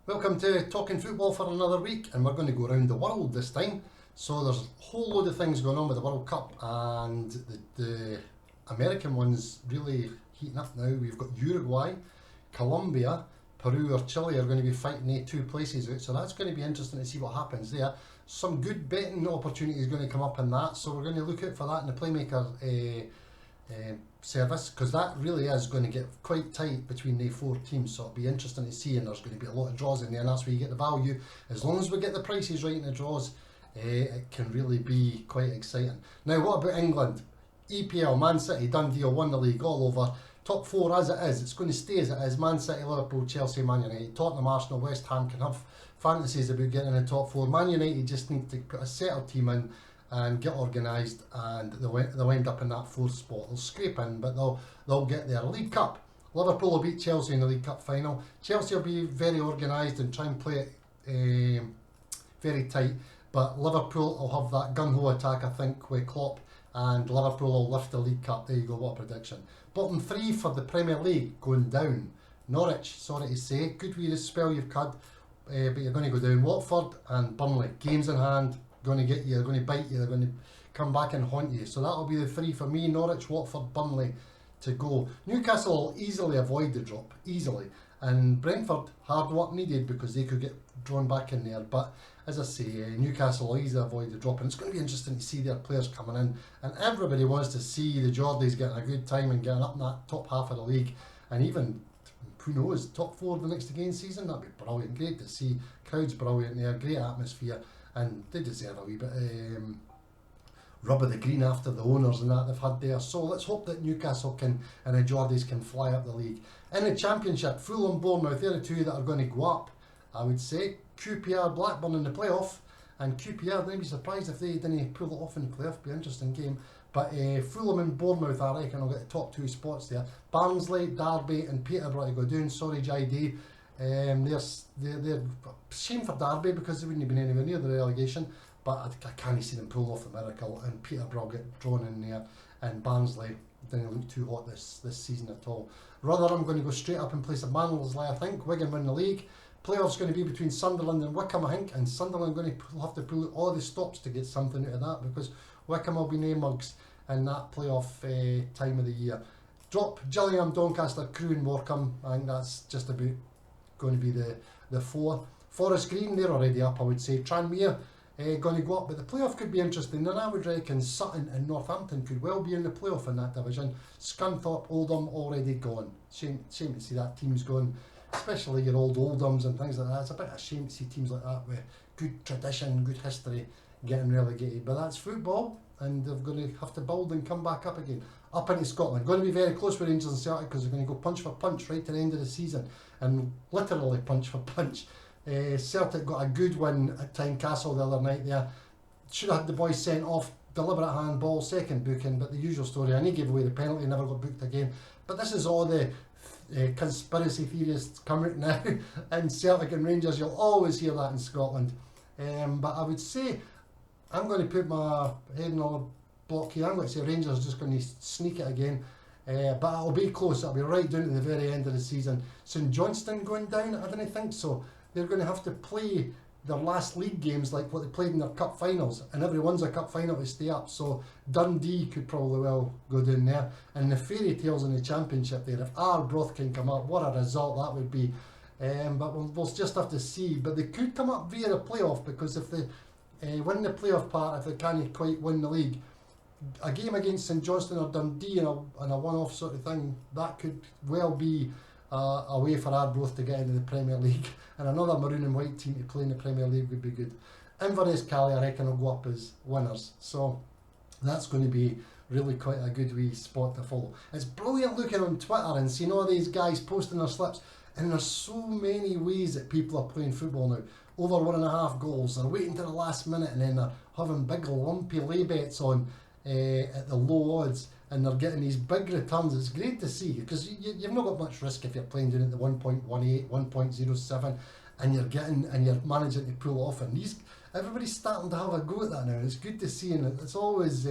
Welcome to Talking Football for another week, and we're going to go around the world this time. So there's a whole load of things going on with the World Cup, and the American one's really heating up now. We've got Uruguay, Colombia, Peru or Chile are going to be fighting the two places out, so that's going to be interesting to see what happens there. Some good betting opportunities going to come up in that, so we're going to look out for that in the Playmaker service, because that really is going to get quite tight between the four teams, so it'll be interesting to see, and there's going to be a lot of draws in there, and that's where you get the value. As long as we get the prices right in the draws, it can really be quite exciting. Now, what about England? EPL, Man City, done deal, won the league, all over. Top four as it is, it's going to stay as it is. Man City, Liverpool, Chelsea, Man United, Tottenham, Arsenal, West Ham can have fantasies about getting in the top four. Man United just need to put a settled team in and get organised, and they'll end up in that fourth spot. They'll scrape in, but they'll get there. League Cup, Liverpool will beat Chelsea in the League Cup final. Chelsea will be very organised and try and play it very tight, but Liverpool will have that gung-ho attack, I think, with Klopp, and Liverpool will lift the League Cup. There you go, what a prediction. Bottom three for the Premier League going down. Norwich, sorry to say, good wee spell you've had, but you're going to go down. Watford and Burnley, games in hand, going to get you, they're going to bite you, they're going to come back and haunt you. So that'll be the three for me: Norwich, Watford, Burnley to go. Newcastle will easily avoid the drop, easily. And Brentford, hard work needed because they could get drawn back in there. But as I say, Newcastle will easily avoid the drop, and it's going to be interesting to see their players coming in. And everybody wants to see the Geordies getting a good time and getting up in that top half of the league, and even, who knows, top four the next again season. That'd be brilliant. Great to see. Crowds brilliant there, great atmosphere, and they deserve a wee bit rub of the green after the owners and that they've had there. So let's hope that Newcastle can, and the Geordies can fly up the league. In the Championship, Fulham, Bournemouth, they're the two that are going to go up, I would say. QPR, Blackburn in the playoff, and QPR, they'd be surprised if they didn't pull it off in the playoff. Be an interesting game. But Fulham and Bournemouth, I reckon, will get the top two spots there. Barnsley, Derby and Peterborough to go down. Sorry, JD. They're shame for Derby because they wouldn't have been anywhere near the relegation, but I can't see them pull off the miracle, and Peterborough get drawn in there, and Barnsley didn't look too hot this season at all. Rotherham going to go straight up in place of Mansley, I think. Wigan win the league. Playoffs going to be between Sunderland and Wycombe, I think, and Sunderland going to have to pull all the stops to get something out of that, because Wycombe will be no mugs in that playoff time of the year. Drop Gillingham, Doncaster, Crewe and Morecambe. I think that's just about going to be the four. Forest Green, they're already up, I would say. Tranmere going to go up, but the playoff could be interesting, and I would reckon Sutton and Northampton could well be in the playoff in that division. Scunthorpe, Oldham already gone. Shame to see that team's gone, especially your old Oldhams and things like that. It's a bit of a shame to see teams like that with good tradition, good history getting relegated, but that's football, and they're going to have to build and come back up again. Up into Scotland, going to be very close with Rangers and Celtic, because they're going to go punch for punch right to the end of the season, and literally punch for punch. Celtic got a good win at Tynecastle the other night there. Should have had the boys sent off, deliberate handball, second booking, but the usual story, and he gave away the penalty, never got booked again. But this is all the conspiracy theorists come out now, and Celtic and Rangers, you'll always hear that in Scotland. But I would say, I'm going to put my head on the block here. I'm going to say Rangers are just going to sneak it again. But it'll be close. It'll be right down to the very end of the season. St Johnstone going down? I didn't think so. They're going to have to play their last league games like what they played in their cup finals, and everyone's a cup final to stay up. So Dundee could probably well go down there. And the fairy tales in the Championship there, if Arbroath can come up, what a result that would be. But we'll just have to see. But they could come up via the playoff, because if they win the playoff part, if they can't quite win the league, a game against St Johnstone or Dundee and a one-off sort of thing, that could well be a way for Arbroath to get into the Premier League, and another maroon and white team to play in the Premier League would be good. Inverness, Cali, I reckon, will go up as winners, so that's going to be really quite a good wee spot to follow. It's brilliant looking on Twitter and seeing all these guys posting their slips, and there's so many ways that people are playing football now. Over 1.5 goals, they're waiting to the last minute, and then they're having big lumpy lay bets on at the low odds, and they're getting these big returns. It's great to see, because you've not got much risk if you're playing down at the 1.18, 1.07, and you're managing to pull off. And everybody's starting to have a go at that now. It's good to see, and it's always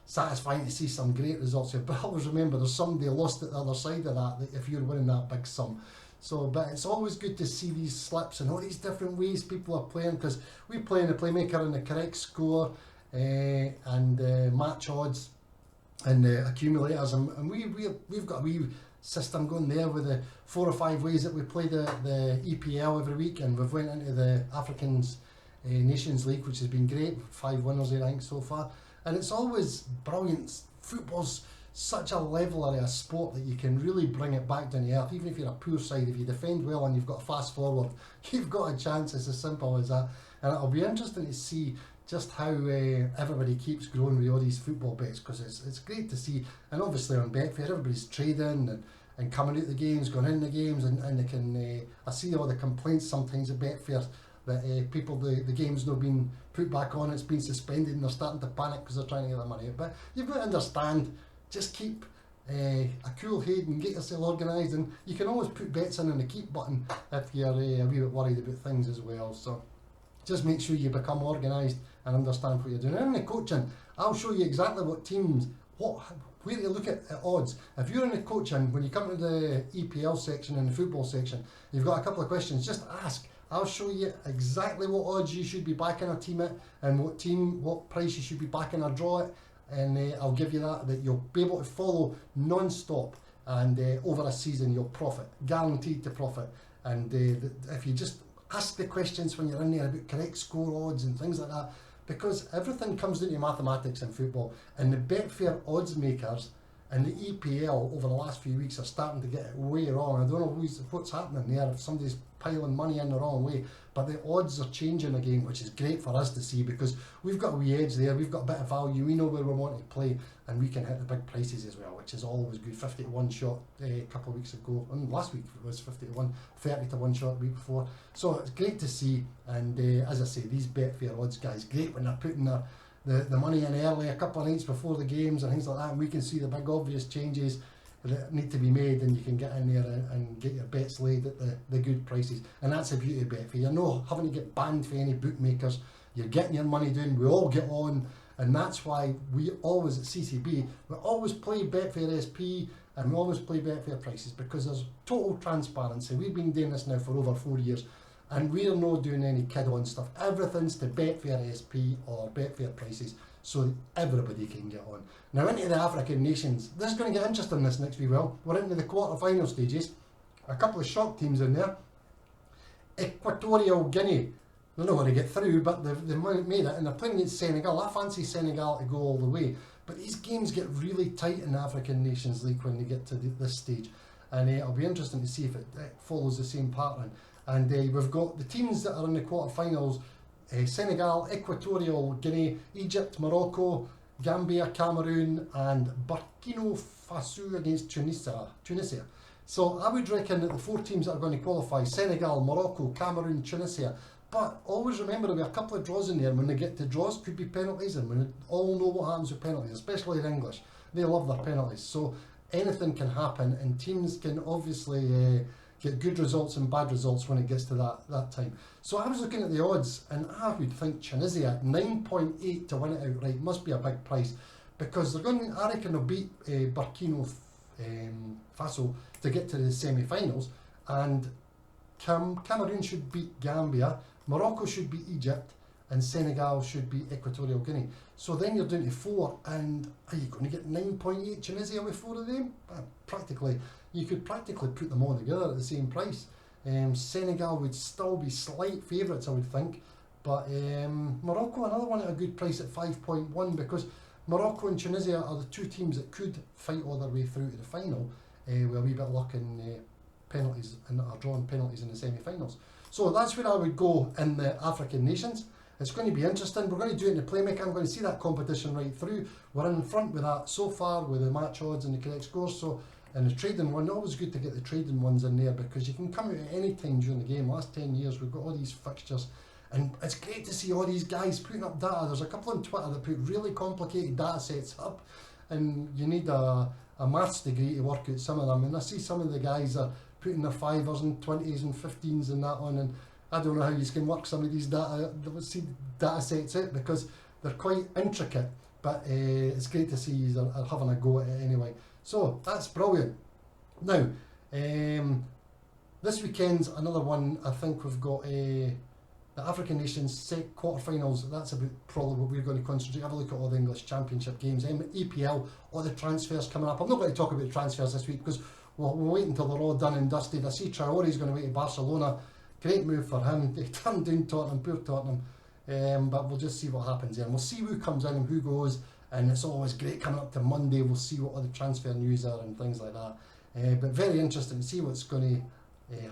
satisfying to see some great results here. But always remember, there's somebody lost at the other side of that if you're winning that big sum. So, but it's always good to see these slips and all these different ways people are playing, because we play in the playmaker and the correct score and match odds and accumulators, and we've got a wee system going there with the 4 or 5 ways that we play the EPL every week, and we've went into the Africans Nations League, which has been great. 5 winners there, I think, so far, and it's always brilliant. Football's such a leveler of a sport that you can really bring it back down to earth. Even if you're a poor side, if you defend well and you've got a fast forward, you've got a chance. It's as simple as that. And it'll be interesting to see just how everybody keeps growing with all these football bets, because it's great to see. And obviously on Betfair, everybody's trading and coming out the games, going in the games, and they can. I see all the complaints sometimes at Betfair that people, the game's not been put back on, it's been suspended, and they're starting to panic because they're trying to get their money out. But you've got to understand, just keep a cool head and get yourself organised, and you can always put bets in the keep button if you're a wee bit worried about things as well. So just make sure you become organised and understand what you're doing. And in the coaching, I'll show you exactly what teams, where to look at odds. If you're in the coaching, when you come to the EPL section and the football section, you've got a couple of questions, just ask. I'll show you exactly what odds you should be backing a team at, and what price you should be backing a draw at, and I'll give you that you'll be able to follow non-stop, and over a season you'll profit, guaranteed to profit. And if you just ask the questions when you're in there about correct score odds and things like that, because everything comes down to mathematics in football, and the Betfair odds makers and the EPL over the last few weeks are starting to get it way wrong. I don't know what's happening there, if somebody's piling money in the wrong way, but the odds are changing again, which is great for us to see, because we've got a wee edge there, we've got a bit of value, we know where we want to play, and we can hit the big prices as well, which is always good. 50 to 1 shot a couple of weeks ago, and last week it was 50 to 1, 30 to 1 shot the week before. So it's great to see, and as I say, these Betfair odds guys, great when they're putting the money in early, a couple of nights before the games and things like that, and we can see the big obvious changes that need to be made, and you can get in there and get your bets laid at the good prices. And that's the beauty of Betfair. You're not having to get banned for any bookmakers, you're getting your money down, we all get on, and that's why we always at CCB, we always play Betfair SP, and we always play Betfair prices, because there's total transparency. We've been doing this now for over 4 years, and we're not doing any kid-on stuff. Everything's to Betfair SP or Betfair prices, so that everybody can get on. Now into the African nations. This is going to get interesting this next wee while. We're into the quarter-final stages. A couple of shock teams in there. Equatorial Guinea. They're not going to get through, but they've made it, and they're playing against Senegal. I fancy Senegal to go all the way. But these games get really tight in the African Nations League when they get to this stage. And it'll be interesting to see if it follows the same pattern. And we've got the teams that are in the quarterfinals: Senegal, Equatorial Guinea, Egypt, Morocco, Gambia, Cameroon, and Burkina Faso against Tunisia. So I would reckon that the 4 teams that are going to qualify: Senegal, Morocco, Cameroon, Tunisia. But always remember there'll be a couple of draws in there. When they get to draws, could be penalties, and we all know what happens with penalties, especially in English. They love their penalties. So anything can happen, and teams can obviously get good results and bad results when it gets to that time. So I was looking at the odds, and I would think Tunisia 9.8 to win it outright must be a big price, because they're going. I reckon they'll beat Burkina Faso to get to the semi-finals, and Cameroon should beat Gambia, Morocco should beat Egypt, and Senegal should beat Equatorial Guinea. So then you're down to 4, and are you going to get 9.8 Tunisia with 4 of them? You could practically put them all together at the same price. Senegal would still be slight favourites, I would think, but Morocco, another one at a good price at 5.1, because Morocco and Tunisia are the 2 teams that could fight all their way through to the final with a wee bit of luck in penalties, and are drawing penalties in the semi-finals. So that's where I would go in the African nations. It's going to be interesting. We're going to do it in the Playmaker. I'm going to see that competition right through. We're in front with that so far with the match odds and the correct scores. So in the trading one, always good to get the trading ones in there, because you can come out at any time during the game. Last 10 years we've got all these fixtures, and it's great to see all these guys putting up data. There's a couple on Twitter that put really complicated data sets up, and you need a maths degree to work out some of them. And I see some of the guys are putting their 5s and 20s and 15s and that on, and I don't know how you can work some of these data sets out, because they're quite intricate, but it's great to see you are having a go at it anyway. So that's brilliant. Now, This weekend's another one. I think we've got the African Nations quarterfinals. That's about probably what we're going to concentrate. Have a look at all the English Championship games, EPL, all the transfers coming up. I'm not going to talk about the transfers this week because we'll wait until they're all done and dusted. I see Traore's going to wait to Barcelona. Great move for him. They turned down Tottenham, poor Tottenham. But we'll just see what happens there. And we'll see who comes in and who goes. And it's always great coming up to Monday. We'll see what all the transfer news are and things like that. But very interesting to see what's going to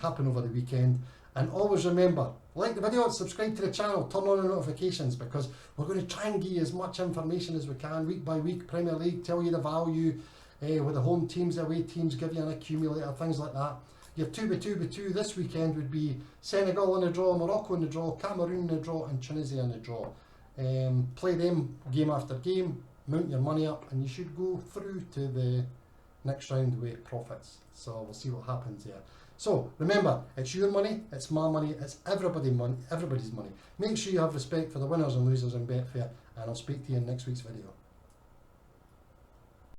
happen over the weekend. And always remember, like the video, subscribe to the channel, turn on the notifications, because we're going to try and give you as much information as we can, week by week. Premier League, tell you the value, with the home teams, the away teams, give you an accumulator, things like that. Your 2x2x2 this weekend would be Senegal in the draw, Morocco in the draw, Cameroon in the draw, and Tunisia in the draw. Play them game after game, mount your money up, and you should go through to the next round with profits. So we'll see what happens there. So remember, it's your money, it's my money, it's everybody's money. Make sure you have respect for the winners and losers in Betfair, and I'll speak to you in next week's video.